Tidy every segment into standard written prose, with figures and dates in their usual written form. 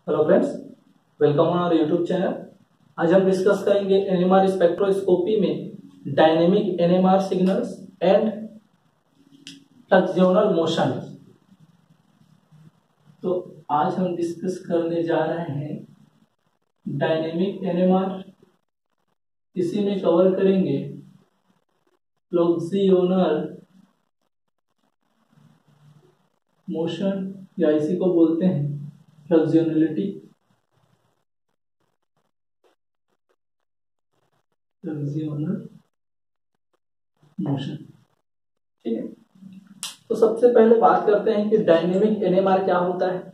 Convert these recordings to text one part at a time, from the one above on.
Hello friends, welcome on our YouTube channel. आज हम discuss करेंगे एनएमआर स्पेक्ट्रोस्कोपी में dynamic NMR signals and fluxional motion. तो आज हम डिस्कस करने जा रहे हैं डायनेमिक एनएमआर, इसी में कवर करेंगे फ्लक्सियोनल मोशन या इसी को बोलते हैं फ्लक्सियोनलिटी, फ्लक्सियोनल मोशन। ठीक है, तो सबसे पहले बात करते हैं कि डायनेमिक एनएमआर क्या होता है।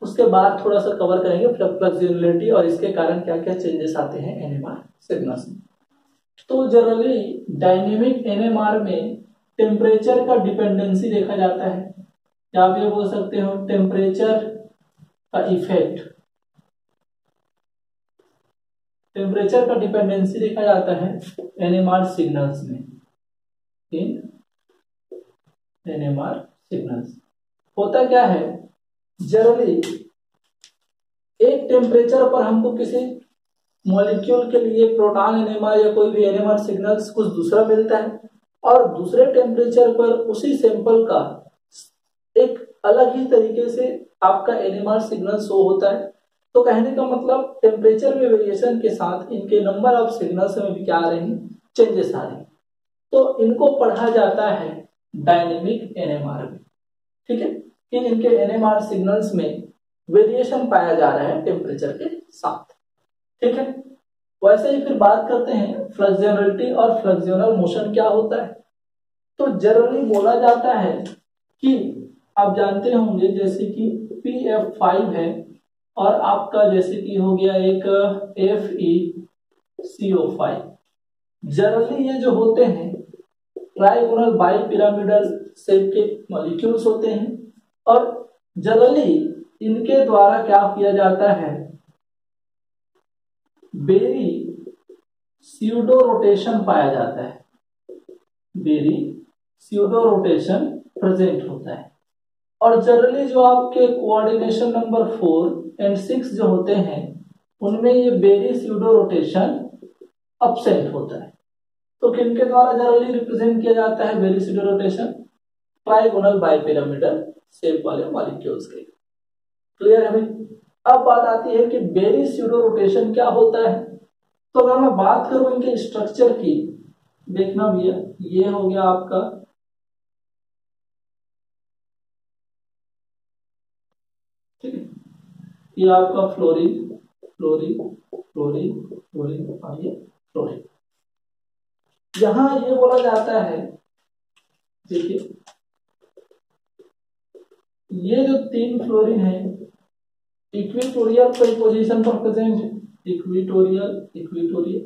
उसके बाद थोड़ा सा कवर करेंगे फ्लक्सियोनलिटी और इसके कारण क्या क्या चेंजेस आते हैं एनएमआर सिग्नल्स में। तो जनरली डायनेमिक एनएमआर में टेम्परेचर का डिपेंडेंसी देखा जाता है, या आप ये बोल सकते हो टेम्परेचर का इफेक्ट। टेम्परेचर का डिपेंडेंसी देखा जाता है एनएमआर सिग्नल्स में। इन एनएमआर सिग्नल्स होता क्या है, जनरली एक टेम्परेचर पर हमको किसी मॉलिक्यूल के लिए प्रोटॉन एनएमआर या कोई भी एनएमआर सिग्नल्स कुछ दूसरा मिलता है, और दूसरे टेम्परेचर पर उसी सैंपल का एक अलग ही तरीके से आपका एनएमआर सिग्नल शो होता है। तो कहने का मतलब टेम्परेचर में वेरिएशन के साथ इनके नंबर ऑफ सिग्नल्स में भी क्या आ रहे हैं, चेंजेस आ रहे हैं। तो इनको पढ़ा जाता है डायनेमिक एनएमआर में। ठीक है, कि इनके एनएमआर सिग्नल्स में वेरिएशन पाया जा रहा है टेम्परेचर के साथ। ठीक है, वैसे ही फिर बात करते हैं फ्लक्सियोनलिटी और फ्लक्सियोनल मोशन क्या होता है। तो जनरली बोला जाता है कि आप जानते होंगे जैसे कि PF5 है और आपका जैसे कि हो गया एक FeCO5। जनरली ये जो होते हैं ट्राइगोनल बाइपिरामिडल शेप के मॉलिक्यूल्स होते हैं, और जनरली इनके द्वारा क्या किया जाता है, बेरी स्यूडो रोटेशन पाया जाता है। बेरी स्यूडो रोटेशन प्रेजेंट होता है, और जनरली जो आपके कोऑर्डिनेशन नंबर 4 और 6 जो होते हैं उनमें ये बेरी स्यूडो रोटेशन अब्सेंट होता है। तो किनके द्वारा जनरली रिप्रेजेंट किया जाता है Berry pseudo rotation? Trigonal bipyramidal shape वाले मॉलिक्यूल्स के। क्लियर है भाई? अब बात आती है कि बेरी स्यूडो रोटेशन क्या होता है। तो अगर मैं बात करूं इनके स्ट्रक्चर की, देखना भैया, ये हो गया आपका ये आपका फ्लोरीन फ्लोरीन फ्लोरीन फ्लोरीन और ये फ्लोरीन। यहां ये बोला जाता है, देखिए ये जो 3 फ्लोरीन है इक्विटोरियल पोजीशन पर प्रेजेंट है, इक्विटोरियल इक्विटोरियल।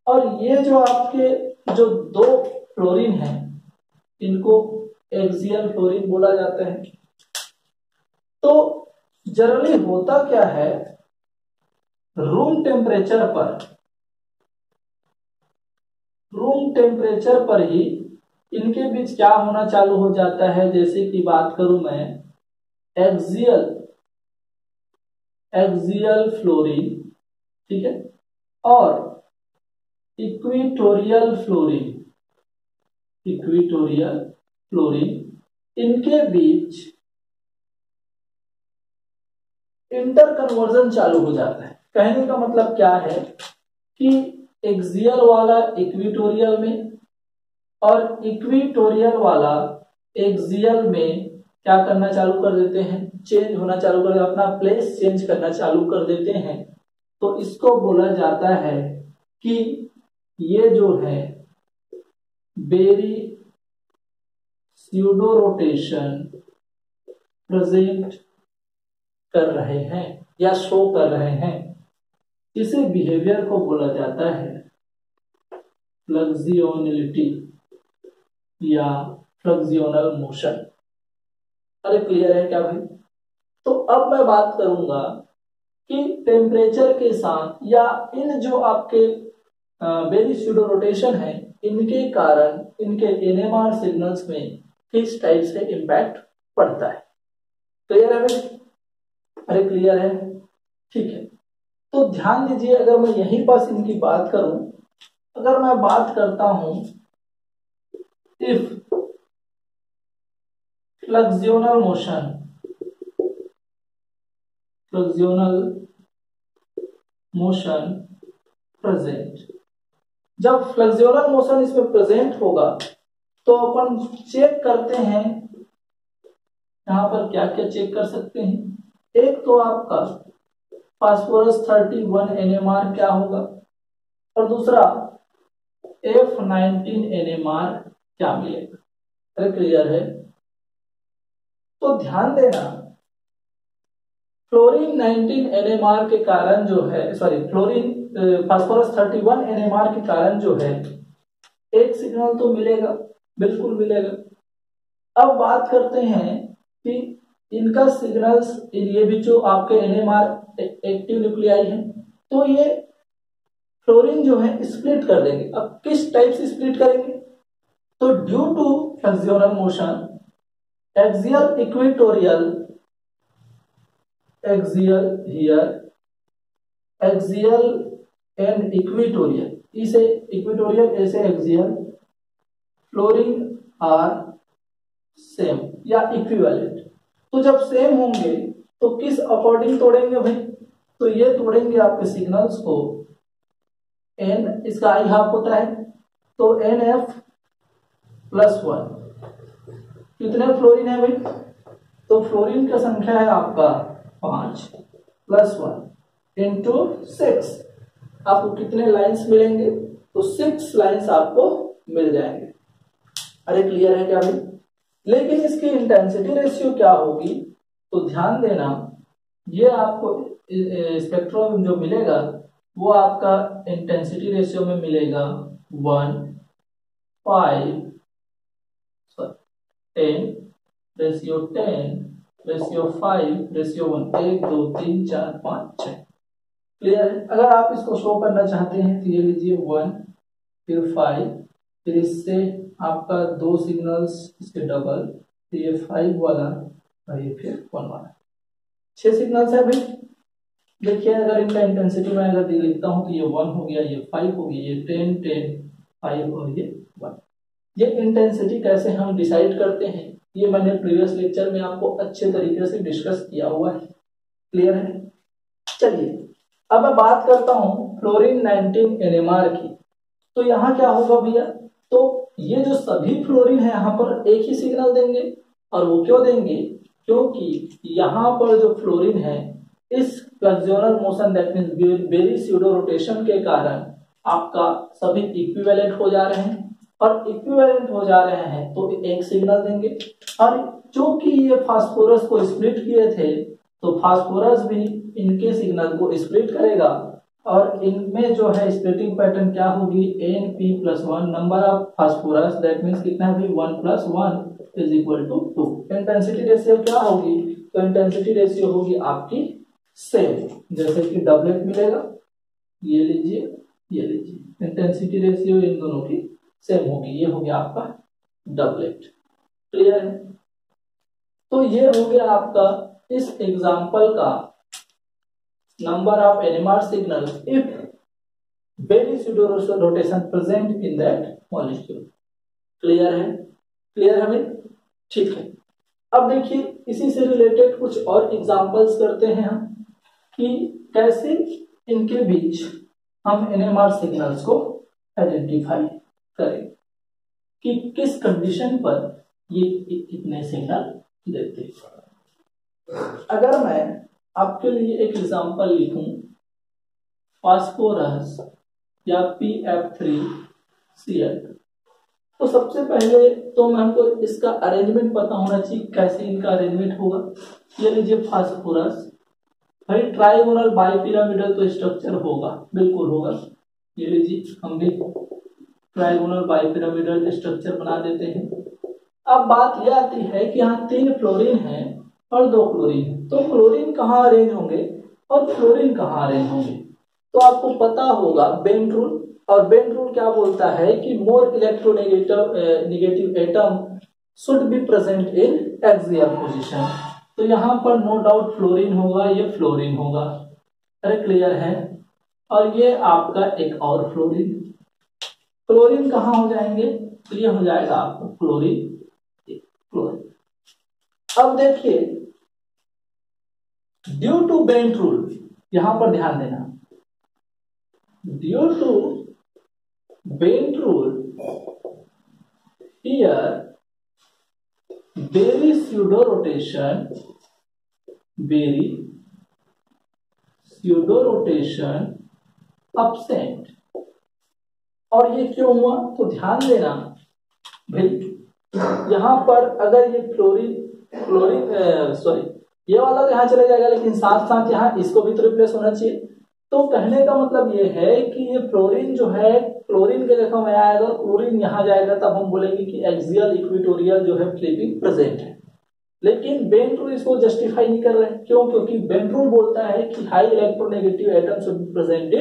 और ये जो आपके जो 2 फ्लोरीन है इनको एक्सियल फ्लोरीन बोला जाता है। तो जनरली होता क्या है, रूम टेम्परेचर पर ही इनके बीच क्या होना चालू हो जाता है। जैसे कि बात करूं मैं एक्सियल फ्लोरीन, ठीक है, और इक्विटोरियल फ्लोरीन इनके बीच इंटर कन्वर्जन चालू हो जाता है। कहने का मतलब क्या है कि एक्सियल वाला इक्विटोरियल में और इक्विटोरियल वाला एक्सियल में क्या करना चालू कर देते हैं, चेंज होना चालू कर, अपना प्लेस चेंज करना चालू कर देते हैं। तो इसको बोला जाता है कि ये जो है बेरी स्यूडो रोटेशन प्रेजेंट कर रहे हैं या शो कर रहे हैं। इसी बिहेवियर को बोला जाता है फ्लक्सियोनलिटी या फ्लक्सियोनल मोशन। अरे क्लियर है क्या भाई? तो अब मैं बात करूंगा कि टेम्परेचर के साथ या इन जो आपके बेरी स्यूडो रोटेशन है इनके कारण इनके एनएमआर सिग्नल्स में किस टाइप से इंपैक्ट पड़ता है। क्लियर है भाई? अरे क्लियर है? ठीक है, तो ध्यान दीजिए, अगर मैं यहीं पास इनकी बात करूं, अगर मैं बात करता हूं इफ फ्लक्सियोनल मोशन प्रेजेंट, जब फ्लक्सियोनल मोशन इसमें प्रेजेंट होगा तो अपन चेक करते हैं यहां पर क्या क्या चेक कर सकते हैं। एक तो आपका फास्फोरस 31 NMR क्या होगा, और दूसरा F19 NMR क्या मिलेगा। अरे क्लियर है? तो ध्यान देना, फ्लोरीन 19 NMR के कारण जो है, सॉरी फ्लोरीन फास्फोरस 31 NMR के कारण जो है एक सिग्नल तो मिलेगा, बिल्कुल मिलेगा। अब बात करते हैं कि इनका सिग्नल्स, ये भी जो आपके NMR एक्टिव न्यूक्लियाई है, तो ये फ्लोरीन जो है स्प्लिट कर देंगे। अब किस टाइप से स्प्लिट करेंगे, तो due to fluxional motion axial equatorial, axial here, axial and equatorial, इसे इक्वेटोरियल ऐसे एक्सियल, फ्लोरीन आर सेम या इक्विवेलेंट। तो जब सेम होंगे तो किस अकॉर्डिंग तोड़ेंगे भाई, तो ये तोड़ेंगे आपके सिग्नल्स को एन, इसका आई हाफ होता है, तो NF+1। कितने फ्लोरीन है भाई, तो फ्लोरीन का संख्या है आपका 5 + 1 इंटू 6। आपको कितने लाइंस मिलेंगे, तो 6 लाइंस आपको मिल जाएंगे। अरे क्लियर है क्या भाई? लेकिन इसकी इंटेंसिटी रेशियो क्या होगी, तो ध्यान देना, ये आपको स्पेक्ट्रम जो मिलेगा वो आपका इंटेंसिटी रेशियो में मिलेगा 1, 5, 10 रेशियो 10 रेशियो 5 रेशियो 1, 1 2 3 4 5 6। क्लियर है? अगर आप इसको शो करना चाहते हैं तो ये लीजिए 1 फिर 5, फिर इससे आपका 2 सिग्नल्स इसके डबल, फिर ये 5 वाला और ये फिर 1 वाला, 6 सिग्नल्स है भाई। देखिए अगर इनका इंटेंसिटी मैं अगर लिखता हूं तो ये 1 हो गया, ये 5 हो गया, ये 10 10 5 और ये 1। ये इंटेंसिटी कैसे हम डिसाइड करते हैं, ये मैंने प्रीवियस लेक्चर में आपको अच्छे तरीके से डिस्कस किया हुआ है। क्लियर है? चलिए अब मैं बात करता हूं फ्लोरीन 19 NMR की। तो यहाँ क्या होगा भैया, तो ये जो सभी फ्लोरीन है यहाँ पर एक ही सिग्नल देंगे, और वो क्यों देंगे, क्योंकि यहाँ पर जो फ्लोरीन है इस fluxional motion that means Berry pseudo rotation के कारण आपका सभी इक्विवेलेंट हो जा रहे हैं, और इक्विवेलेंट हो जा रहे हैं तो एक सिग्नल देंगे। और चूंकि ये फास्फोरस को स्प्लिट किए थे तो फास्फोरस भी इनके सिग्नल को स्प्लिट करेगा, और इनमें जो है स्प्लिटिंग पैटर्न क्या होगी, Np+1 number of phosphorus, that means कितना है 1 + 1 = 2। इंटेंसिटी रेशियो क्या होगी, तो इंटेंसिटी रेशियो होगी आपकी सेम, जैसे कि डबलेट मिलेगा, ये लीजिए ये लीजिए, इंटेंसिटी रेशियो इन दोनों की सेम होगी, ये हो गया आपका डबलेट। क्लियर है? तो ये हो गया आपका इस एग्जांपल का number of NMR signal if Berry pseudo rotation present in that molecule. Clear है? क्लियर है भाई? ठीक है। अब देखिए इसी से रिलेटेड कुछ और एग्जांपल्स करते हैं हम कि कैसे इनके बीच हम NMR सिग्नल्स को आइडेंटिफाई करें कि किस कंडीशन पर ये इतने सिग्नल देते हैं। अगर मैं आपके लिए एक एग्जांपल लिखूं, फास्फोरस या PF3Cl, तो सबसे पहले तो हमको इसका अरेंजमेंट पता होना चाहिए, कैसे इनका अरेंजमेंट होगा। ये लीजिए फास्फोरस, भाई ट्राइगोनल बाइपिरामिडल तो स्ट्रक्चर होगा, बिल्कुल होगा। ये लीजिए हम भी ट्राइगोनल बाइपिरामिडल स्ट्रक्चर बना देते हैं। अब बात यह आती है कि यहाँ 3 फ्लोरीन है और 2 क्लोरीन है, तो क्लोरीन कहाँ अरेंज होंगे और फ्लोरीन कहाँ अरेंज होंगे, तो आपको पता होगा बेन रूल। और बेन रूल क्या बोलता है कि more electronegative atom should be present in axial position. तो यहाँ पर नो डाउट फ्लोरीन होगा, ये फ्लोरीन होगा। अरे क्लियर है। और ये आपका एक और फ्लोरीन, क्लोरीन कहाँ हो जाएंगे, तो ये हो जाएगा आपका क्लोरीन, क्लोरीन। अब देखिए ड्यू टू बेंट रूल, यहां पर ध्यान देना, due to Bent rule here very pseudo rotation, very pseudo rotation absent। और ये क्यों हुआ, तो ध्यान देना भाई, यहां पर अगर ये क्लोरीन सॉरी ये वाला तो यहां चला जाएगा, लेकिन साथ साथ यहां इसको भी तो रिप्लेस होना चाहिए। तो कहने का मतलब ये है कि ये फ्लोरीन जो है, क्लोरीन के जगह में आएगा, क्लोरीन यहां जाएगा, तब हम बोलेंगे कि एक्सियल इक्वेटोरियल जो है फ्लिपिंग प्रेजेंट है। लेकिन बेंट रूल इसको जस्टिफाई नहीं कर रहे हैं, क्यों, क्योंकि बेंट रूल बोलता है कि high electronegative atom should be present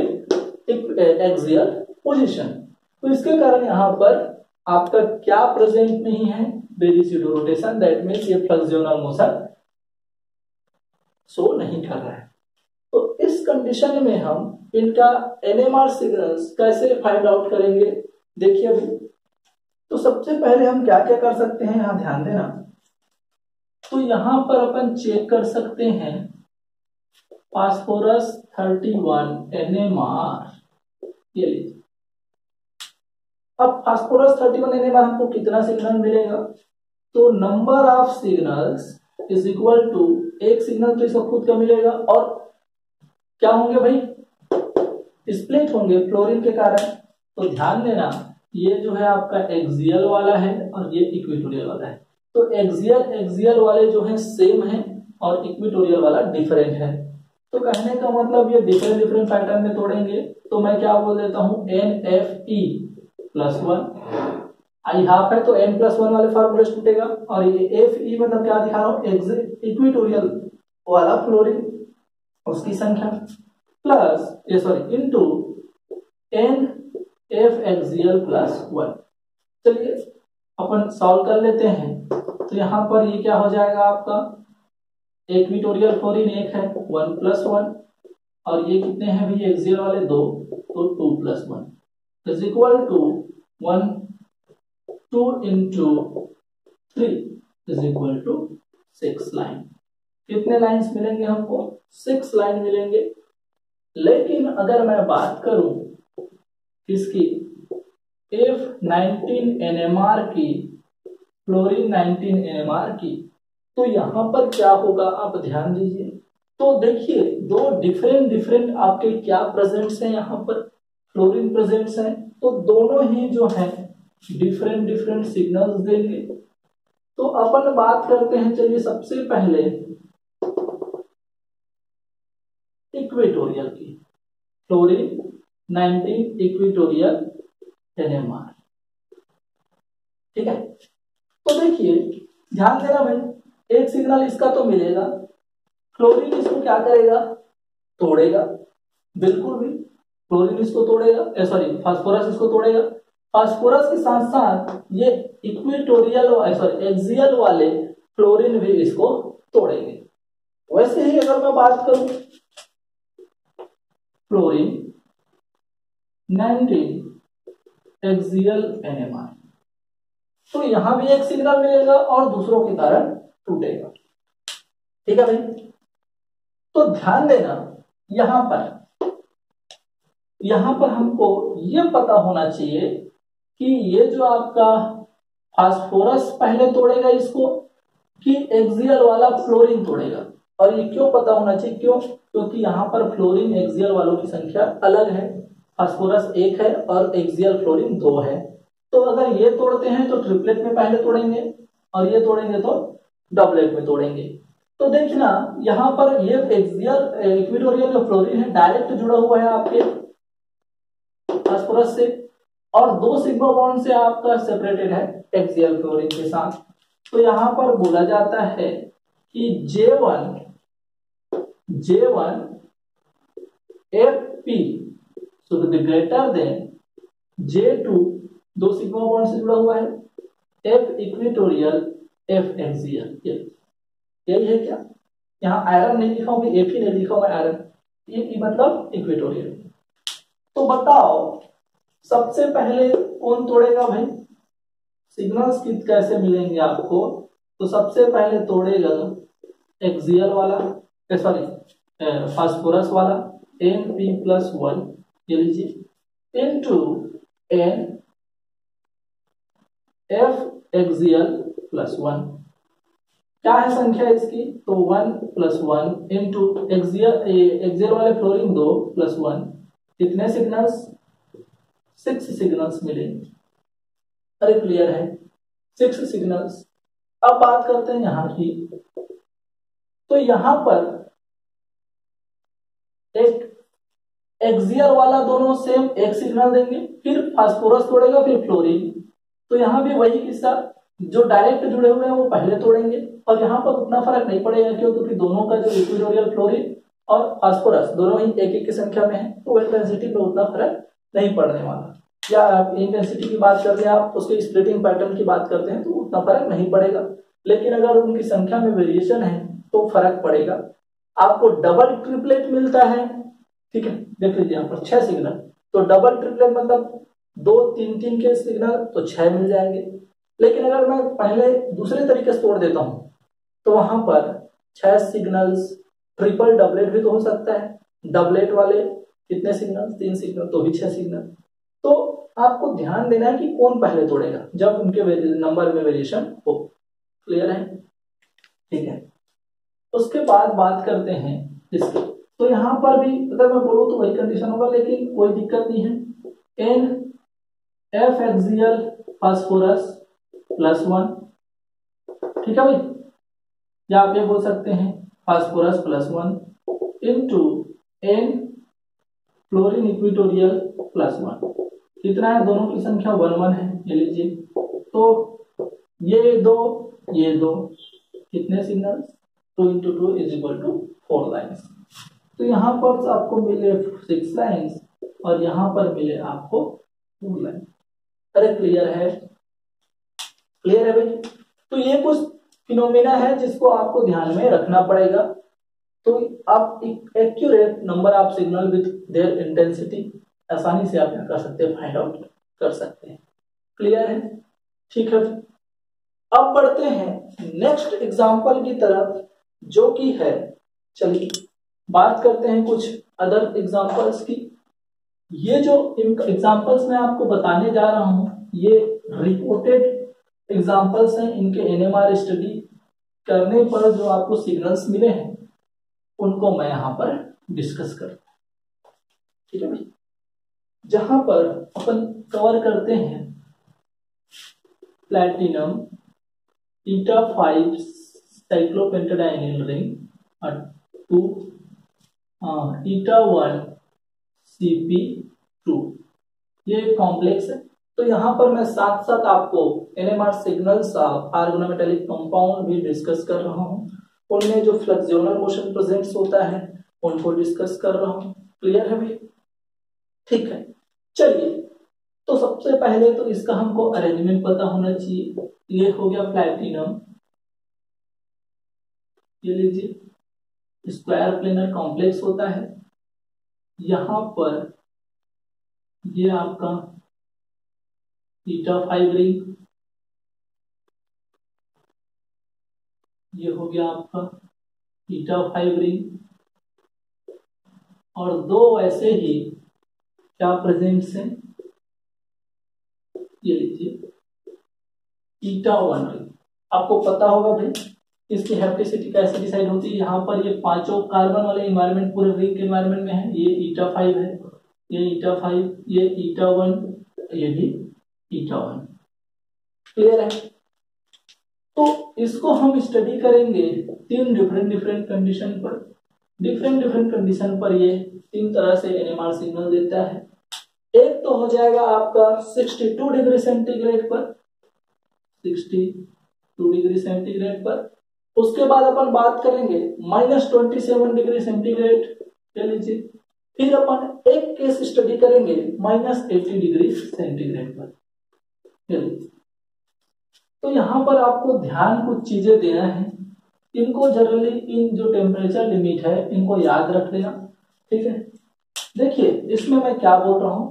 in axial position. तो इसके कारण यहाँ पर आपका क्या प्रेजेंट नहीं है, very pseudo rotation, that means ये फ्लक्सियोनल मोशन शो नहीं कर रहा है। तो इस कंडीशन में हम इनका एनएमआर सिग्नल्स कैसे फाइंड आउट करेंगे, देखिए अभी। तो सबसे पहले हम क्या क्या कर सकते हैं, यहां ध्यान देना। तो यहां पर अपन चेक कर सकते हैं फास्फोरस 31 एनएमआर, ये लीजिए। अब फास्फोरस 31 एनएमआर हमको कितना सिग्नल मिलेगा, तो number of signals is equal to, एक सिग्नल तो इसका खुद का मिलेगा, और क्या होंगे भाई, स्प्लिट होंगे फ्लोरीन के कारण। तो ध्यान देना, ये जो है आपका एक्सियल वाला है और ये इक्वेटोरियल वाला है। तो एक्सियल वाले जो है सेम है और इक्वेटोरियल वाला डिफरेंट है। तो कहने का मतलब ये डिफरेंट पैटर्न में तोड़ेंगे। तो मैं क्या बोल देता हूं, NFE+1, आई हाफ है तो N+1 वाले फार्मूले से टूटेगा, और ये FE मतलब क्या दिखा रहा हूं, इक्वेटोरियल वाला फ्लोरीन, उसकी संख्या प्लस ये सॉरी इनटू NFaxial+1। चलिए अपन सॉल्व कर लेते हैं। तो यहां पर ये क्या हो जाएगा आपका, इक्वेटोरियल फ्लोरीन 1 है, 1+1, और ये कितने हैं भी एक्सियल वाले 2, तो 2+1 is equal to 1 2 into 3 is equal to 6 line. कितने लाइंस मिलेंगे हमको, 6 लाइन मिलेंगे। लेकिन अगर मैं बात करूं किसकी, F19 NMR की, फ्लोरीन 19 NMR की, तो यहां पर क्या होगा आप ध्यान दीजिए। तो देखिए दो डिफरेंट आपके क्या प्रेजेंट्स हैं, यहाँ पर फ्लोरीन प्रेजेंट्स हैं, तो दोनों ही जो हैं डिफरेंट सिग्नल्स देंगे। तो अपन बात करते हैं, चलिए सबसे पहले इक्वेटोरियल की, फ्लोरीन 19 इक्वेटोरियल NMR, ठीक है। तो देखिए ध्यान देना भाई, एक सिग्नल इसका तो मिलेगा, फ्लोरीन इसको क्या करेगा, तोड़ेगा, बिल्कुल भी फ्लोरीन इसको तोड़ेगा, सॉरी फास्फोरस इसको तोड़ेगा। फास्फोरस के साथ साथ ये इक्वेटोरियल सॉरी एक्सियल वाले फ्लोरीन भी इसको तोड़ेंगे। वैसे ही अगर मैं बात करूं फ्लोरीन 19 एक्सियल NMR, तो यहां भी एक सिग्नल मिलेगा और दूसरों के कारण टूटेगा, ठीक है भाई। तो ध्यान देना, यहां पर हमको यह पता होना चाहिए कि ये जो आपका फास्फोरस पहले तोड़ेगा इसको कि एक्सियल वाला फ्लोरीन तोड़ेगा। और ये क्यों पता होना चाहिए, क्यों, क्योंकि यहाँ पर फ्लोरीन एक्सियल वालों की संख्या अलग है, फास्फोरस 1 है और एक्सियल फ्लोरीन 2 है। तो अगर ये तोड़ते हैं तो ट्रिपलेट में पहले तोड़ेंगे, और ये तोड़ेंगे तो डबलेट में तोड़ेंगे। तो देखना यहाँ पर ये एक्सियल इक्वेटोरियल जो फ्लोरीन है डायरेक्ट जुड़ा हुआ है आपके फास्फोरस से, और 2 सिग्मा बॉन्ड से आपका सेपरेटेड है एक्सियल फ्लोरीन के साथ। तो यहां पर बोला जाता है कि J1 FP should be greater than J2, 2 sigma bond से जुड़ा हुआ है, F इक्वेटोरियल F एक्सियल। यही है क्या? यहाँ आयरन नहीं लिखा हूँ, एफ ही नहीं लिखा हूँ आयरन, ये मतलब इक्वेटोरियल। तो बताओ सबसे पहले कौन तोड़ेगा भाई? सिग्नल्स कैसे मिलेंगे आपको? तो सबसे पहले तोड़ेगा एक्सियल वाला, सॉरी फास्फोरस वाला, Np+1 ये लीजिए इनटू N F एक्सियल +1। क्या है संख्या इसकी? तो 1+1 इंटू एक्सियल वाले फ्लोरीन 2+1, कितने सिग्नल्स? 6 सिग्नल्स मिलेंगे। अरे क्लियर है, 6 सिग्नल्स। अब बात करते हैं यहां की। तो यहां पर एक एक्सियल वाला दोनों सेम एक सिग्नल देंगे, फिर फास्फोरस तोड़ेगा, फिर फ्लोरीन। तो यहां भी वही किस्सा, जो डायरेक्ट जुड़े हुए हैं वो पहले तोड़ेंगे, और यहाँ पर उतना फर्क नहीं पड़ेगा क्योंकि दोनों का जो इक्वेटोरियल फ्लोरीन और फास्फोरस दोनों ही एक एक की संख्या में है, तो इंटेंसिटी में उतना फर्क नहीं पड़ने वाला। या आप इंटेंसिटी की बात करते हैं, आप उसके स्प्लिटिंग पैटर्न की बात करते हैं, तो उतना फर्क नहीं पड़ेगा। लेकिन अगर उनकी संख्या में वेरिएशन है तो फर्क पड़ेगा। आपको डबल ट्रिपलेट मिलता है, ठीक है, देख लीजिए यहाँ पर 6 सिग्नल, तो डबल ट्रिपलेट मतलब 2 3 के सिग्नल तो 6 मिल जाएंगे। लेकिन अगर मैं पहले दूसरे तरीके से तोड़ देता हूं तो वहां पर 6 सिग्नल्स, ट्रिपल डबलेट भी तो हो सकता है। डबलेट वाले कितने सिग्नल? 3 सिग्नल, तो भी 6 सिग्नल। तो आपको ध्यान देना है कि कौन पहले तोड़ेगा जब उनके नंबर में वेरिएशन हो। क्लियर है? ठीक है। उसके बाद बात करते हैं इसके। तो यहां पर भी अगर मैं बोलूं तो वही कंडीशन होगा, लेकिन कोई दिक्कत नहीं है। एन एफ एक्सियल फास्फोरस +1, ठीक है भाई, या आप ये बोल सकते हैं phosphorus +1 into N fluorine equatorial +1। कितना है? दोनों की संख्या 1 1 है, ये लीजिए। तो ये दो कितने सिग्नल्स? 2 into 2 = 4 lines. तो यहाँ पर आपको मिले 6 लाइन्स और यहाँ पर मिले आपको 2 लाइन। अरे क्लियर है? क्लियर है भाई? तो ये कुछ फिनोमेना है जिसको आपको ध्यान में रखना पड़ेगा। तो आप एक accurate number of signal with their intensity आसानी से आप क्या कर सकते हैं? फाइंड आउट कर सकते हैं। क्लियर है? ठीक है। अब बढ़ते हैं नेक्स्ट एग्जांपल की तरफ, जो कि है, चलिए बात करते हैं कुछ अदर एग्जांपल्स की। ये जो एग्जांपल्स मैं आपको बताने जा रहा हूं, ये रिपोर्टेड एग्जांपल्स हैं। इनके एनएमआर स्टडी करने पर जो आपको सिग्नल्स मिले हैं उनको मैं यहां पर डिस्कस करता हूं, ठीक है भाई। जहां पर अपन कवर करते हैं प्लैटिनम 𝜃5 साइक्लोपेंटाडाइनिल रिंग और 2 𝜃1 Cp2, ये एक कॉम्प्लेक्स है। तो यहाँ पर मैं साथ साथ आपको NMR signals of organometallic compound भी डिस्कस कर रहा हूँ। उनमें जो फ्लेक्सियोनल मोशन प्रेजेंट्स होता है उनको डिस्कस कर रहा हूँ। क्लियर है भाई? ठीक है। चलिए, तो सबसे पहले तो इसका हमको अरेंजमेंट पता होना चाहिए। ये हो गया प्लैटिनम, ये लीजिए स्क्वायर प्लेनर कॉम्प्लेक्स होता है। यहां पर ये आपका 𝜃5 रिंग, ये हो गया आपका 𝜃5 रिंग, और दो ऐसे ही क्या प्रेजेंट्स हैं, ये लीजिए 𝜃1 रिंग। आपको पता होगा भाई इसकी हैप्टिसिटी कैसे डिसाइड होती है। यहाँ पर ये पांचों कार्बन वाले इन्वायरमेंट पूरे रिंग के इन्वायरमेंट में है। ये 𝜃5 है, ये 𝜃5, ये 𝜃1, ये भी 𝜃1। क्लियर है? तो इसको हम स्टडी करेंगे 3 डिफरेंट कंडीशन पर। डिफरेंट कंडीशन पर ये 3 तरह से एनएमआर सिग्नल देता है। एक तो हो जाएगा आपका 62 डिग्री सेंटीग्रेड पर, 62 डिग्री सेंटीग्रेड पर। उसके बाद अपन बात करेंगे -27 डिग्री सेंटीग्रेड, ले लीजिए। फिर अपन एक केस स्टडी करेंगे -80 डिग्री सेंटीग्रेड पर। तो यहां पर आपको ध्यान कुछ चीजें देना है। इनको जनरली इन जो टेम्परेचर लिमिट है इनको याद रख लेना, ठीक है। देखिए इसमें मैं क्या बोल रहा हूं,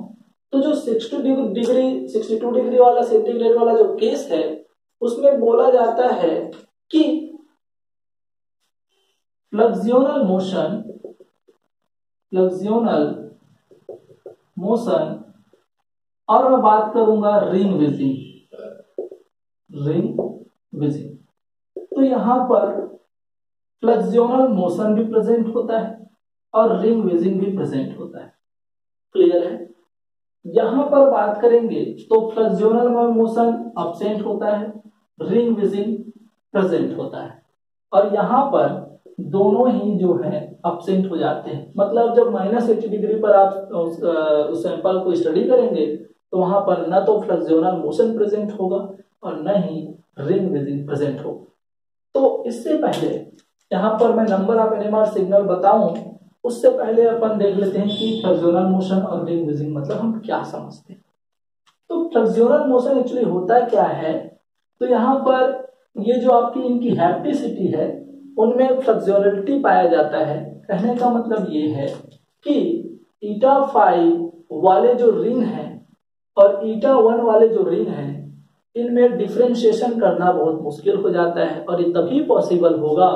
तो जो 62 डिग्री वाला सेंटीग्रेड वाला जो केस है उसमें बोला जाता है कि फ्लक्सियोनल मोशन और मैं बात करूंगा रिंग विजिंग, तो यहां पर फ्लक्सियोनल मोशन भी प्रेजेंट होता है और रिंग विजिंग भी प्रेजेंट होता है। क्लियर है? यहां पर बात करेंगे तो फ्लक्सियोनल मोशन एब्सेंट होता है, रिंग विजिंग प्रेजेंट होता है, और यहां पर दोनों ही जो है एब्सेंट हो जाते हैं। मतलब जब -80 डिग्री पर आप उस सैंपल को स्टडी करेंगे तो वहां पर न तो फ्लक्सियोनल मोशन प्रेजेंट होगा और न ही रिंग विजिंग प्रेजेंट होगा। तो इससे पहले यहाँ पर मैं नंबर ऑफ एनएमआर सिग्नल बताऊं उससे पहले अपन देख लेते हैं कि फ्लक्सियोनल मोशन और रिंग विजिंग मतलब हम क्या समझते हैं। तो फ्लक्सियोनल मोशन एक्चुअली होता क्या है, तो यहाँ पर ये जो आपकी इनकी हैप्टिसिटी है उनमें फ्लक्सियोनिटी पाया जाता है। कहने का मतलब ये है कि 𝜃5 वाले जो रिंग हैं और 𝜃1 वाले जो रिंग हैं इनमें डिफरेंशिएशन करना बहुत मुश्किल हो जाता है, और ये तभी पॉसिबल होगा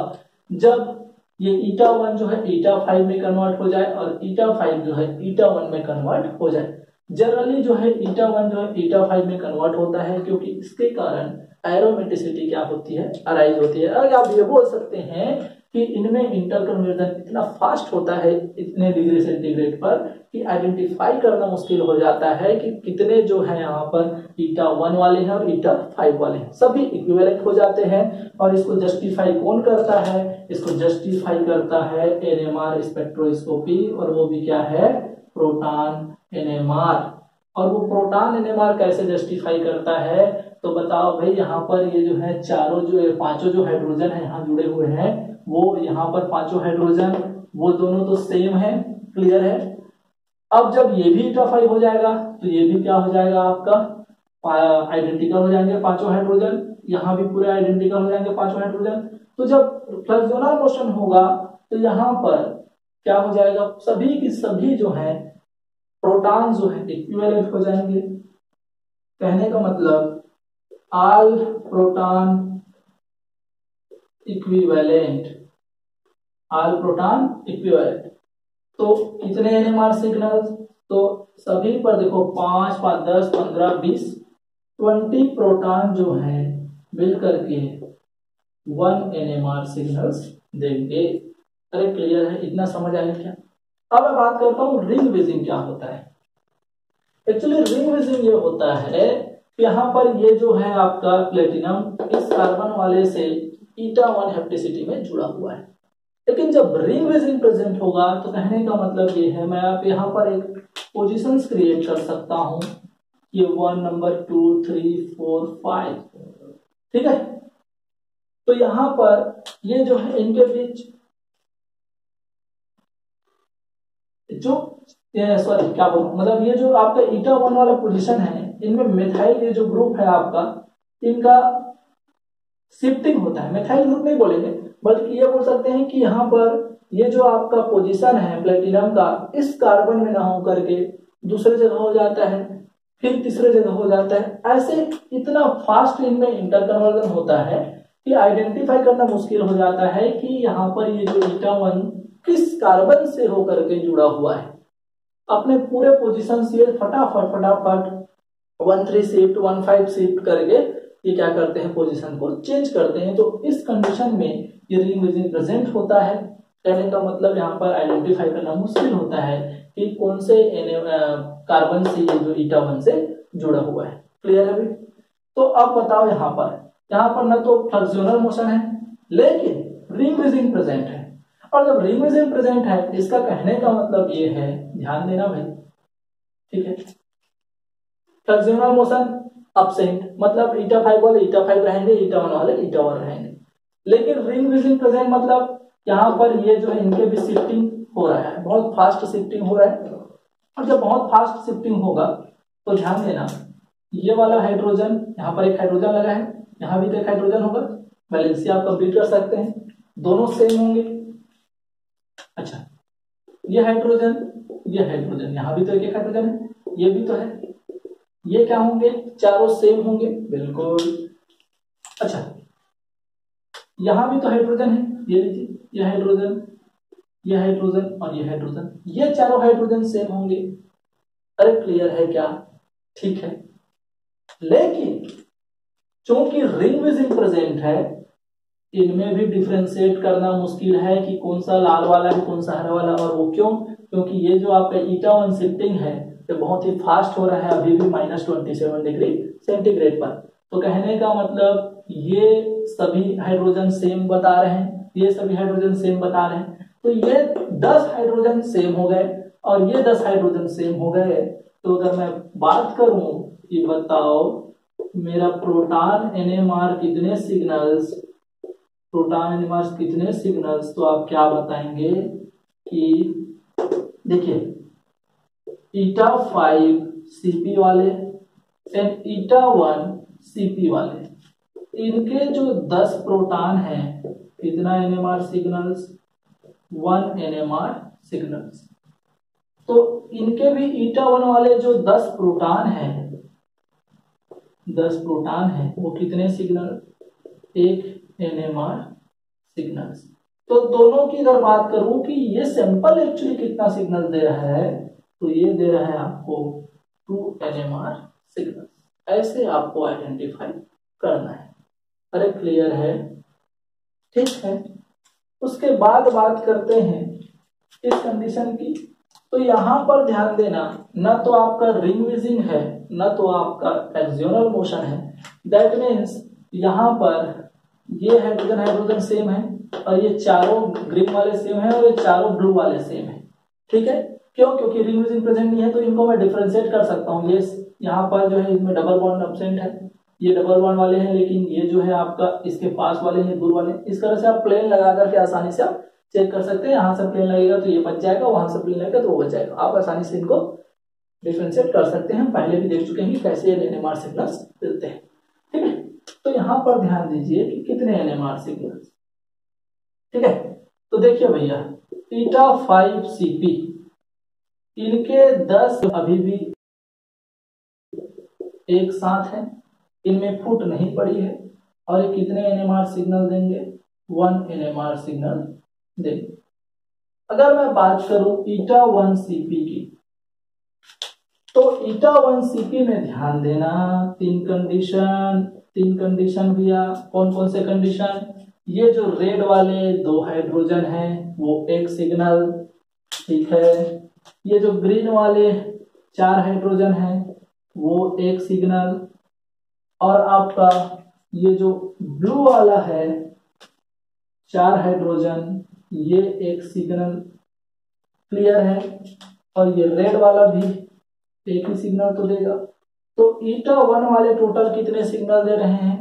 जब ये 𝜃1 जो है 𝜃5 में कन्वर्ट हो जाए और 𝜃5 जो है 𝜃1 में कन्वर्ट हो जाए। जनरली जो है 𝜃1 जो है 𝜃5 में कन्वर्ट होता है क्योंकि इसके कारण एरोमेटिसिटी क्या होती है, अराइज होती है। अगर आप ये बोल सकते हैं कि इनमें इंटरकन्वर्जन इतना फास्ट होता है इतने डिग्री सेंटीग्रेड पर कि आइडेंटिफाई करना मुश्किल हो जाता है कि कितने जो है यहाँ पर 𝜃1 वाले हैं और 𝜃5 वाले हैं, सभी इक्विवेलेंट हो जाते हैं। और इसको जस्टिफाई कौन करता है, इसको जस्टिफाई करता है एनएमआर स्पेक्ट्रोस्कोपी, और वो भी क्या है, प्रोटॉन एनएमआर। और वो प्रोटॉन एनएमआर कैसे जस्टिफाई करता है, तो बताओ भाई, यहाँ पर ये जो है चारों जो पांचों जो हाइड्रोजन है यहाँ जुड़े हुए हैं, वो यहाँ पर पांचों हाइड्रोजन वो दोनों तो सेम है। क्लियर है? अब जब ये भी 𝜃5 हो जाएगा तो ये भी क्या हो जाएगा, आपका आइडेंटिकल हो जाएंगे पांचों हाइड्रोजन, यहाँ भी पूरे आइडेंटिकल हो जाएंगे पांचों हाइड्रोजन। तो जब फ्लक्सियोनल मोशन होगा तो यहाँ पर क्या हो जाएगा, सभी की सभी जो है प्रोटॉन जो है इक्विवेलेंट हो जाएंगे। कहने का मतलब all proton equivalent, all proton equivalent. तो कितने एनएमआर सिग्नल्स, तो सभी पर देखो 5, 5, 10, 15, 20, 20 प्रोटॉन जो है मिलकर के 1 एनएमआर सिग्नल्स देंगे। अरे क्लियर है? इतना समझ आया क्या? अब मैं बात करता हूँ रिंग विजिंग क्या होता है। एक्चुअली रिंग विजिंग ये होता है कि यहाँ पर ये जो है आपका प्लेटिनम इस कार्बन वाले से 𝜃1 हैप्टिसिटी में जुड़ा हुआ है, लेकिन जब रिंग विजिंग प्रेजेंट होगा तो कहने का मतलब ये है, मैं आप यहाँ पर एक पोजीशंस क्रिएट कर सकता हूँ, ये 1, नंबर 2, 3, 4, 5, ठीक है। तो यहाँ पर ये जो है इनके बीच जो सॉरी क्या बोलूं, मतलब ये जो आपका 𝜃1 वाला पोजीशन है इनमें मिथाइल ये जो ग्रुप है आपका, इनका शिफ्टिंग होता है। मिथाइल ग्रुप नहीं बोलेंगे बल्कि ये बोल सकते हैं कि यहाँ पर ये जो आपका पोजीशन है प्लेटिनम का इस कार्बन में ना हो करके दूसरे जगह हो जाता है, फिर तीसरे जगह हो जाता है। ऐसे इतना फास्ट इनमें इंटरकन्वर्जन होता है कि आइडेंटिफाई करना मुश्किल हो जाता है कि यहाँ पर ये जो 𝜃1 किस कार्बन से होकर के जुड़ा हुआ है। अपने पूरे पोजीशन से फटाफट 1,3 शिफ्ट 1,5 शिफ्ट करके ये क्या करते हैं, पोजीशन को चेंज करते हैं। तो इस कंडीशन में ये रिंग विजिंग प्रेजेंट होता है। कहने का मतलब यहाँ पर आइडेंटिफाई करना मुश्किल होता है कि कौन से कार्बन से ये जो 𝜃1 से जुड़ा हुआ है। क्लियर है अभी? तो अब बताओ यहाँ पर न तो फ्लक्सियोनल मोशन है लेकिन रिंग विजिंग प्रेजेंट है, और जब रिंग विजिंग प्रेजेंट है इसका कहने का मतलब ये है, ध्यान देना भाई, ठीक है। फ्लक्सियोनल मोशन एब्सेंट, मतलब 𝜃5 वाले 𝜃5 रहेंगे, 𝜃1 वाले 𝜃1 रहेंगे। लेकिन रिंग विजिंग प्रेजेंट मतलब यहाँ पर ये जो है इनके भी शिफ्टिंग हो रहा है, बहुत फास्ट शिफ्टिंग हो रहा है। और जब बहुत फास्ट शिफ्टिंग होगा तो ध्यान देना, ये वाला हाइड्रोजन यहाँ पर एक हाइड्रोजन लगा है, यहाँ भी तो एक हाइड्रोजन होगा, वैलेंसी आप कंप्लीट कर सकते हैं। दोनों सेम होंगे। अच्छा, ये हाइड्रोजन यहां भी तो एक एक हाइड्रोजन है, ये भी तो है, ये क्या होंगे, चारों सेम होंगे, बिल्कुल। अच्छा, यहां भी तो हाइड्रोजन है, ये लीजिए, ये हाइड्रोजन, ये हाइड्रोजन और ये हाइड्रोजन, ये चारों हाइड्रोजन सेम होंगे। अरे क्लियर है क्या? ठीक है, लेकिन चूंकि रिंग विजिंग प्रेजेंट है, इनमें भी डिफरेंशिएट करना मुश्किल है कि कौन सा लाल वाला है कौन सा हरा वाला। और वो क्यों? क्योंकि ये जो आपका ईटा वन शिफ्टिंग है ये बहुत ही फास्ट हो रहा है, अभी भी -27 डिग्री सेंटीग्रेड पर। तो कहने का मतलब ये सभी हाइड्रोजन सेम बता रहे हैं, ये सभी हाइड्रोजन सेम बता रहे हैं, तो ये 10 हाइड्रोजन सेम हो गए और ये 10 हाइड्रोजन सेम हो गए। तो अगर मैं बात करूं कि बताओ मेरा प्रोटॉन NMR कितने सिग्नल्स, प्रोटॉन NMR कितने सिग्नल्स, तो आप क्या बताएंगे कि देखिए ईटा 5 CP वाले एंड ईटा 1 CP वाले, इनके जो 10 प्रोटॉन हैं, कितना NMR सिग्नल्स, 1 NMR सिग्नल्स। तो इनके भी ईटा 1 वाले जो 10 प्रोटॉन हैं, 10 प्रोटॉन हैं, वो कितने सिग्नल, 1 NMR सिग्नल्स। तो दोनों की अगर बात करूं कि ये सैंपल एक्चुअली कितना सिग्नल दे रहा है, तो ये दे रहा है आपको 2 NMR सिग्नल। ऐसे आपको आइडेंटिफाई करना है। अरे क्लियर है? ठीक है, उसके बाद बात करते हैं इस कंडीशन की। तो यहां पर ध्यान देना, न तो आपका रिंग विजिंग है न तो आपका एक्सियल मोशन है। दैट मीन्स यहां पर ये हाइड्रोजन हाइड्रोजन सेम है और ये चारों ग्रीन वाले सेम है और ये चारों ब्लू वाले सेम है। ठीक है, क्यों? क्योंकि रिंग विजिंग प्रेजेंट नहीं है, तो इनको मैं डिफरेंशिएट कर सकता हूँ। ये यहाँ पर जो है इसमें डबल बॉन्ड एब्सेंट है, ये डबल बॉन्ड वाले हैं, लेकिन ये जो है आपका इसके पास वाले हैं, दूर वाले। इस तरह से आप प्लेन लगा करके आसानी से आप चेक कर सकते हैं। यहाँ से प्लेन लगेगा तो ये बच जाएगा, वहां से प्लेन लगेगा तो वो बच जाएगा। आप आसानी से इनको डिफरेंशिएट कर सकते हैं। पहले भी देख चुके हैं कि कैसे NMR सिग्नल्स मिलते हैं। ठीक है, तो यहाँ पर ध्यान दीजिए कि कितने NMR सिग्नल्स। ठीक है, तो देखिए भैया ईटा 5 CP, इनके 10 अभी भी एक साथ है, इनमें फुट नहीं पड़ी है, और ये कितने NMR सिग्नल देंगे, 1 NMR सिग्नल देंगे। अगर मैं बात करूं ईटा 1 CP की, तो ईटा 1 CP में ध्यान देना, तीन कंडीशन भैया। कौन कौन से कंडीशन? ये जो रेड वाले 2 हाइड्रोजन हैं वो एक सिग्नल, ठीक है। ये जो ग्रीन वाले 4 हाइड्रोजन हैं वो एक सिग्नल, और आपका ये जो ब्लू वाला है 4 हाइड्रोजन, ये एक सिग्नल। क्लियर है? और ये रेड वाला भी एक ही सिग्नल तो देगा। तो ईटा 1 वाले टोटल कितने सिग्नल दे रहे हैं,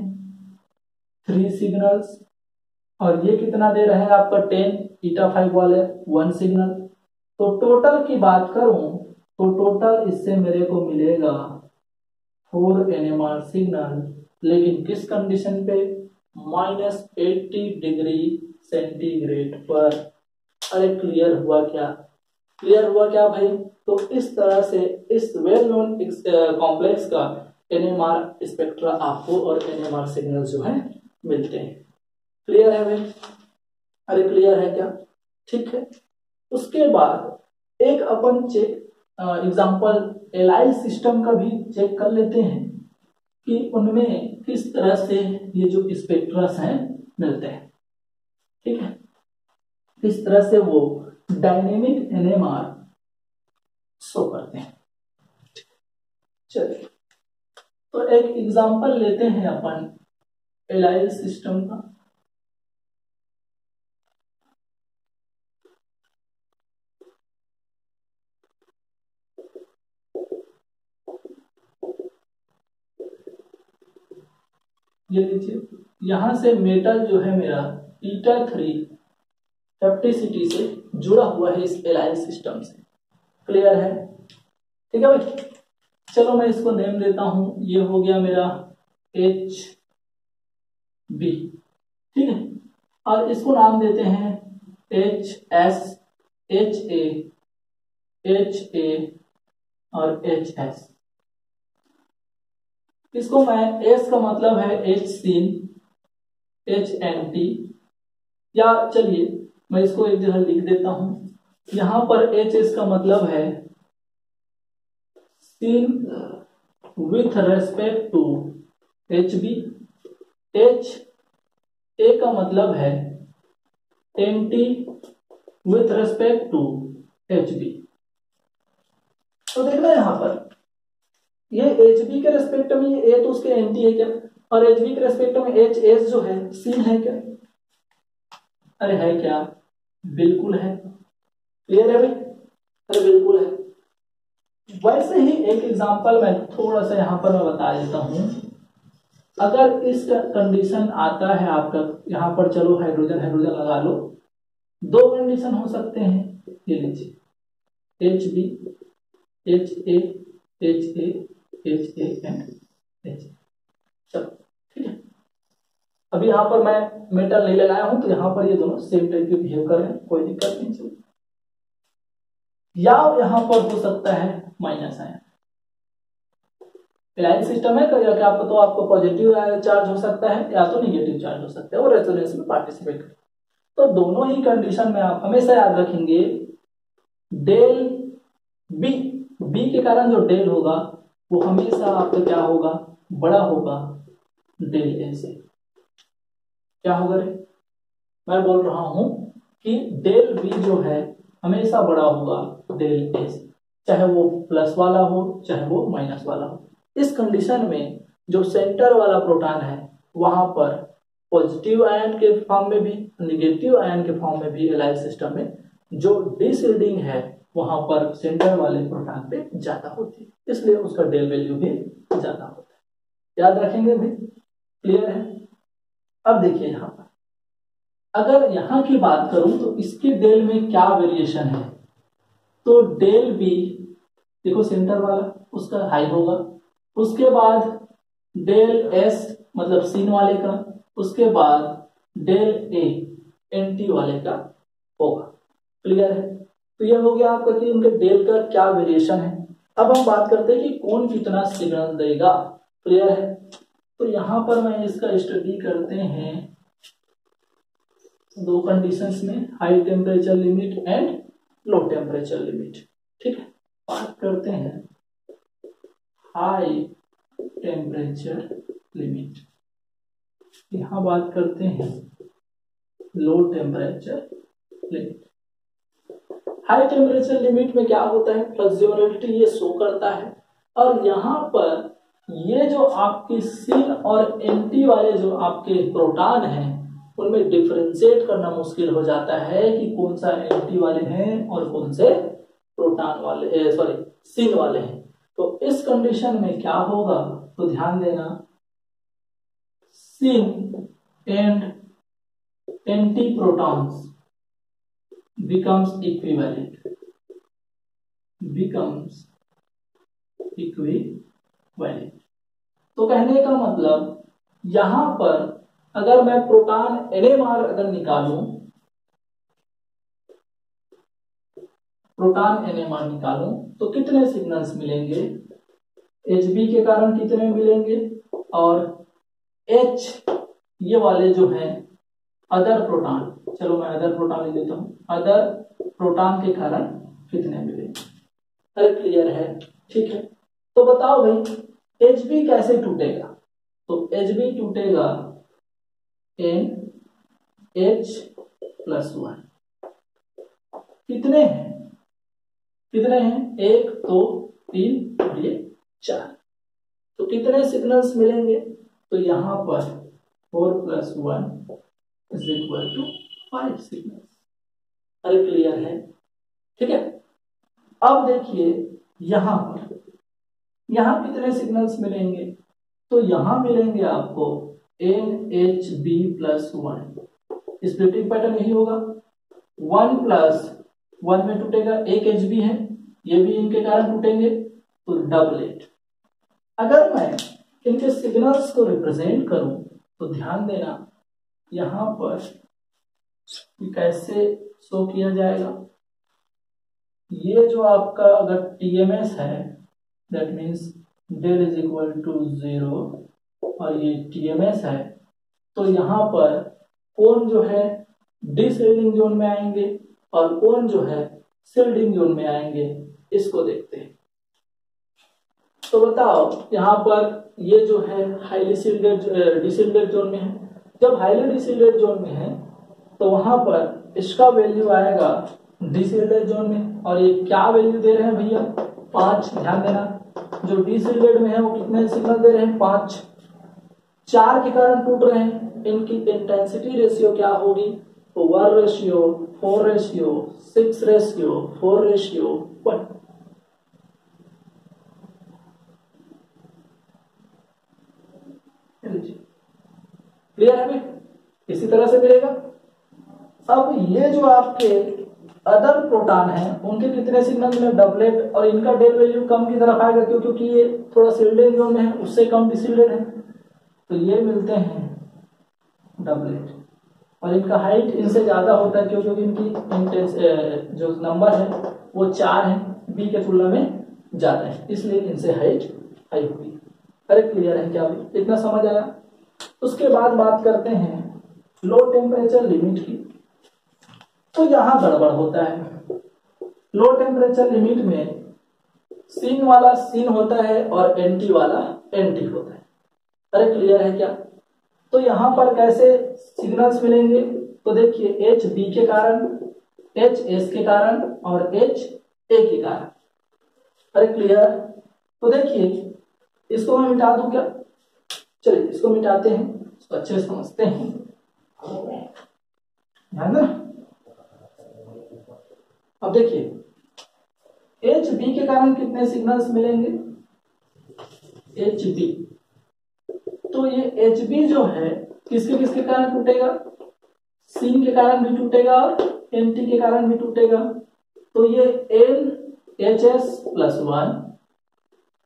3 सिग्नल्स। और ये कितना दे रहे हैं आपका 10, ईटा 5 वाले 1 सिग्नल। तो टोटल की बात करूं तो टोटल इससे मेरे को मिलेगा 4 NMR सिग्नल, लेकिन किस कंडीशन पे, -80 डिग्री सेंटीग्रेड पर। अरे क्लियर हुआ क्या? क्लियर हुआ क्या भाई? तो इस तरह से इस वेल नोन कॉम्प्लेक्स का NMR स्पेक्ट्रा आपको और NMR सिग्नल जो है मिलते हैं। क्लियर है भाई? अरे क्लियर है क्या? ठीक है, उसके बाद एक अपन चेक एग्जांपल एलाइल सिस्टम का भी चेक कर लेते हैं कि उनमें किस तरह से ये जो स्पेक्ट्रस हैं मिलते हैं। ठीक है, किस तरह से वो डायनेमिक NMR शो करते हैं। चलिए, तो एक एग्जांपल लेते हैं अपन एलाइल सिस्टम का। ये लीजिए, यहां से मेटल जो है मेरा ईटा 3 हेप्टिसिटी से जुड़ा हुआ है इस एलाइल सिस्टम से। क्लियर है? ठीक है भाई, चलो मैं इसको नेम देता हूं, ये हो गया मेरा HB। ठीक है, और इसको नाम देते हैं HS, HA, HA और HS। इसको मैं S का मतलब है HSIN, HNT, या चलिए मैं इसको एक जगह लिख देता हूं। यहां पर HS का मतलब है SIN with respect to HB, HA का मतलब है NT with respect to HB। तो देखना यहां पर ये HB के रेस्पेक्ट में ये A तो उसके एंटी है क्या, और HB के रेस्पेक्ट में HS जो है सिन है क्या? अरे है क्या? बिल्कुल है। क्लियर है भाई? अरे बिल्कुल है। वैसे ही एक एग्जांपल मैं थोड़ा सा यहां पर मैं बता देता हूं। अगर इस कंडीशन आता है आपका, यहां पर चलो हाइड्रोजन हाइड्रोजन लगा लो, दो कंडीशन हो सकते हैं, ये लीजिए HB, HA, HA, HA and HA। चलो ठीक है। अभी यहां पर मैं मेटल नहीं लगाया हूं तो यहां पर ये दोनों सेम टाइप के बिहेव कर रहे हैं, कोई दिक्कत नहीं चल। या यहां पर हो सकता है माइनस आयन। एलाइन सिस्टम है तो क्या तो आपको पॉजिटिव चार्ज हो सकता है या तो निगेटिव चार्ज हो सकता है, और रेजोनेंस में पार्टिसिपेट कर। तो दोनों ही कंडीशन में आप हमेशा याद रखेंगे डेल बी, बी के कारण जो डेल होगा वो हमेशा आपका क्या होगा, बड़ा होगा डेल ए से। क्या होगा रे? मैं बोल रहा हूं कि डेल बी जो है हमेशा बड़ा होगा डेल ए से, चाहे वो प्लस वाला हो चाहे वो माइनस वाला हो। इस कंडीशन में जो सेंटर वाला प्रोटॉन है वहां पर पॉजिटिव आयन के फॉर्म में भी निगेटिव आयन के फॉर्म में भी एलाइड सिस्टम में जो डिसऑर्डरिंग है वहां पर सेंटर वाले प्रोटॉन पे ज्यादा होती है, इसलिए उसका डेल वैल्यू भी ज्यादा होता है। याद रखेंगे भी? क्लियर है? अब देखिए यहां पर अगर यहां की बात करूं तो इसके डेल में क्या वेरिएशन है, तो डेल बी देखो सेंटर वाला उसका हाई होगा, उसके बाद डेल एस मतलब सिन वाले का, उसके बाद डेल ए एंटी वाले का होगा। क्लियर है? तो यह हो गया आपका कि उनके डेल का क्या वेरिएशन है। अब हम बात करते हैं कि कौन कितना सिग्नल देगा। क्लियर है? तो यहां पर मैं इसका स्टडी करते हैं दो कंडीशंस में, high temperature limit and low temperature limit. ठीक है, बात करते हैं हाई टेम्परेचर लिमिट, यहां बात करते हैं low temperature limit. High temperature limit में क्या होता है, फ्लेक्सिबिलिटी ये शो करता है, और यहां पर ये जो आपके सिन और एंटी वाले जो आपके प्रोटॉन हैं उनमें डिफरेंशिएट करना मुश्किल हो जाता है कि कौन सा एंटी वाले हैं और कौन से प्रोटॉन वाले सिन वाले हैं। तो इस कंडीशन में क्या होगा, तो ध्यान देना, syn and anti protons becomes equivalent, तो कहने का मतलब यहां पर अगर मैं प्रोटॉन NMR अगर निकालूं, तो कितने सिग्नल्स मिलेंगे, HB के कारण कितने मिलेंगे, और H ये वाले जो हैं अदर प्रोटॉन, चलो मैं अदर प्रोटॉन लिख देता हूं, अदर प्रोटॉन के कारण कितने मिलेंगे। अरे क्लियर है? ठीक है, तो बताओ भाई HB कैसे टूटेगा, तो HB टूटेगा NH+1। कितने हैं 1 2 3 और ये 4, तो कितने सिग्नल्स मिलेंगे, तो यहां पर 4+1 = 5 सिग्नल्स। अरे क्लियर है? ठीक है, अब देखिए यहां कितने सिग्नल्स मिलेंगे, तो यहां मिलेंगे आपको NHB+1। स्प्लिटिंग पैटर्न यही होगा, 1+1 में टूटेगा, एक HB है ये भी इनके कारण टूटेंगे, तो डबलेट। अगर मैं इनके सिग्नल्स को रिप्रेजेंट करूं तो ध्यान देना यहां पर कि कैसे शो किया जाएगा। ये जो आपका अगर टीएमएस है that means del is equal to 0 और ये टीएमएस है, तो यहाँ पर कौन जो है डिशील्डिंग जोन में आएंगे और कौन जो है शील्डिंग जोन में आएंगे, इसको देखते हैं। तो बताओ यहाँ पर ये जो है हाईली शील्डेड डिशील्डेड जोन में है। जब हाईली डिशील्डेड जोन में है तो वहां पर इसका वैल्यू आएगा डिशील्डेड जोन में, और ये क्या वैल्यू दे रहे हैं भैया 5। ध्यान देना जो डिशील्डेड में है वो कितने सिग्नल दे रहे हैं 5। 4 के कारण टूट रहे हैं, इनकी इंटेंसिटी रेशियो क्या होगी तो 1:4:6:4:1। क्लियर है भाई, इसी तरह से मिलेगा। अब ये जो आपके अदर प्रोटॉन हैं उनके कितने सिग्नल मिले डबलेट, और इनका डेल वैल्यू कम की तरफ आएगा क्योंकि ये थोड़ा शील्डेड जोन में है, उससे कम डिशील्डेड है, तो ये मिलते हैं डबलेट। और इनका हाइट इनसे ज्यादा होता है क्योंकि इनकी जो नंबर है वो 4 है, बी के तुलना में ज्यादा है, इसलिए इनसे हाइट हाई हुई। अरे क्लियर है क्या भाई, इतना समझ आया। उसके बाद बात करते हैं लो टेम्परेचर लिमिट की। तो यहां गड़बड़ होता है। लो टेम्परेचर लिमिट में सीन वाला सीन होता है और एंटी वाला एंटी होता है। अरे क्लियर है क्या। तो यहां पर कैसे सिग्नल्स मिलेंगे, तो देखिए एच बी के कारण, एच एस के कारण और एच ए के कारण। अरे क्लियर। तो देखिए इसको मैं मिटा दूं क्या, चलिए इसको मिटाते हैं, इसको अच्छे से समझते हैं। ध्यान देना। अब देखिए एच बी के कारण कितने सिग्नल्स मिलेंगे, एच बी। तो ये एच बी जो है किसके किसके कारण टूटेगा, सीन के कारण भी टूटेगा और एंटी के कारण भी टूटेगा। तो ये N H S plus 1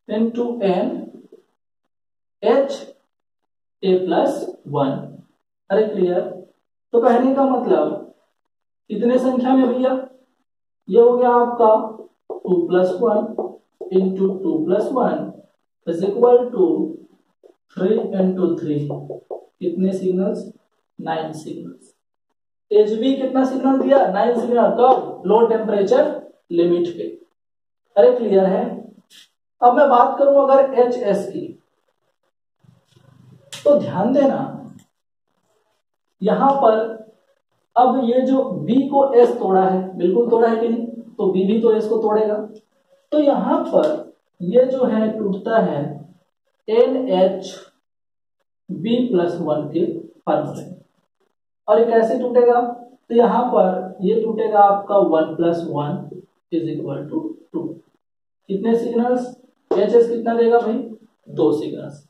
into N H A plus 1। अरे क्लियर। तो कहने का मतलब कितने संख्या में भैया, ये हो गया आपका 2+1 into 2+1 is equal to 3 into 3। कितने सिग्नल्स 9 सिग्नल्स। एचबी कितना सिग्नल दिया 9 सिग्नल, कब लो टेम्परेचर लिमिट पे। अरे क्लियर है। अब मैं बात करूं अगर एच एस की, तो ध्यान देना यहां पर अब ये जो B को S तोड़ा है, बिल्कुल तोड़ा है कि नहीं, तो B भी तो S को तोड़ेगा। तो यहां पर ये जो है टूटता है NH B+1 के फॉर्मूले। और ये कैसे टूटेगा, तो यहां पर ये टूटेगा आपका 1+1 इज इक्वल टू 2। कितने सिग्नल्स, HS कितना देगा भाई 2 सिग्नल्स।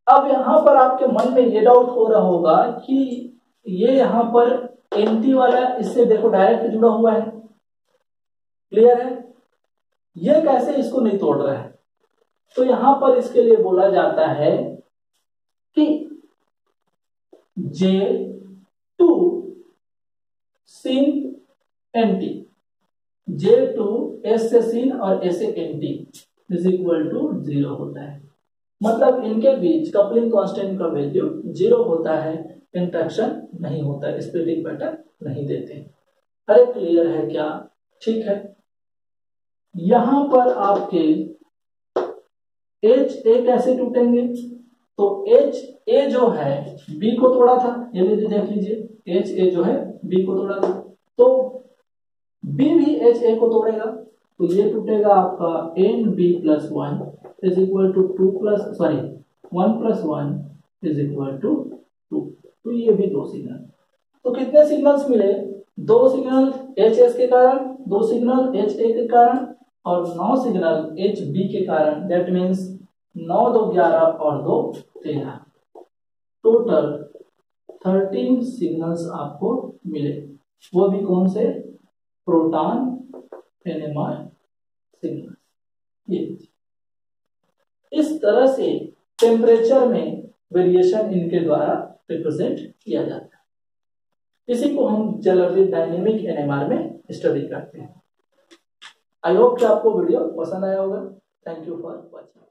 अब यहां पर आपके मन में ये डाउट हो रहा होगा कि ये यहां पर एंटी वाला इससे देखो डायरेक्ट जुड़ा हुआ है, क्लियर है, ये कैसे इसको नहीं तोड़ रहा है। तो यहां पर इसके लिए बोला जाता है कि J2 sin anti, J2 S से sin और S से एंटी इज इक्वल टू 0 होता है। मतलब इनके बीच कपलिंग कांस्टेंट का वैल्यू 0 होता है, इंटरेक्शन नहीं होता है, स्प्लिटिंग पैटर्न नहीं देते। अरे क्लियर है क्या, ठीक है। यहां पर आपके एच ए कैसे टूटेंगे, तो एच ए जो है बी को तोड़ा था, ये भी देख लीजिए एच ए जो है बी को तोड़ा था, तो बी भी एच ए को तोड़ेगा, तो ये टूटेगा आपका N B plus 1 is equal to 1+1 is equal to 2। तो ये भी 2 सिग्नल। तो कितने सिग्नल्स मिले, 2 सिग्नल एच एस के कारण, 2 सिग्नल एच ए के कारण और 9 सिग्नल एच बी के कारण। दैट मीन्स 9 2 11 और 2 13, टोटल 13 सिग्नल्स आपको मिले। वो भी कौन से, प्रोटॉन एनएमआर सिग्नल। ये इस तरह से टेम्परेचर में वेरिएशन इनके द्वारा रिप्रेजेंट किया जाता है। इसी को हम जनरली डायनेमिक एनएमआर में स्टडी करते हैं। आई होप कि आपको वीडियो पसंद आया होगा। Thank you for watching.